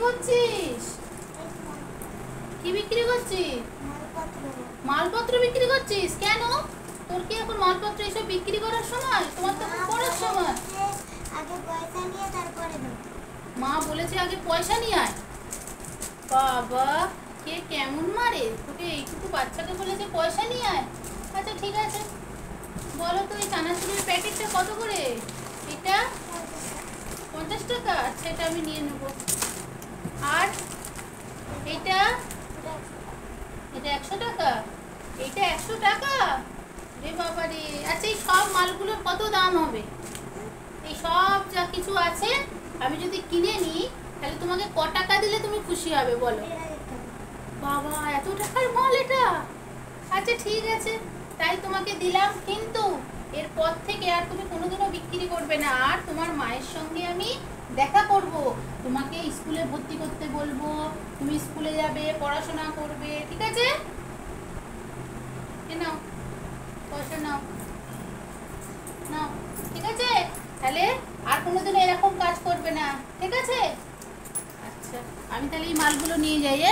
করছিস? কি বিক্রি করছিস? মালপত্র বিক্রি করছিস? কেন, তোর কি এখন মালপত্র এসব বিক্রি করার সময়? তোমার তো পড়ার সময়। আগে পয়সা নিয়ে তারপরে দাও। মা বলেছে আগে পয়সা নিয়ে আয়। বাবা, কে কেমন মারে তোকে? এইটুকু বাচ্চাকে বলেছে পয়সা নিয়ে আয়। আচ্ছা ঠিক আছে, বলো তো এই চানাচুরের প্যাকেটটা কত করে? এটা 50 টাকা। আচ্ছা, এটা আমি নিয়ে নেবো। আর এটা এটা 100 টাকা। এটা 100 টাকা? রে বাবা রে। আচ্ছা, এই সব মালগুলোর কত দাম হবে? এই সব যা কিছু আছে আমি যদি কিনে নিই তাহলে তোমাকে ক টাকা দিলে তুমি খুশি হবে বলো? বাবা, এত টাকার মাল এটা? আচ্ছা ঠিক আছে, তাই তোমাকে দিলাম, কিন্তু এরপর থেকে আর তুমি কোনোদিনও বিক্রি করবে না। আর তোমার মায়ের সঙ্গে আমি দেখা করব, তোমাকে স্কুলে ভর্তি করতে বলবো, তুমি স্কুলে যাবে, পড়াশোনা করবে, ঠিক আছে? নাও পয়সা, নাও নাও, ঠিক আছে? তাহলে আর কোনোদিনও এরকম কাজ করবে না, ঠিক আছে? আচ্ছা, আমি তাহলে এই মালগুলো নিয়ে যাই।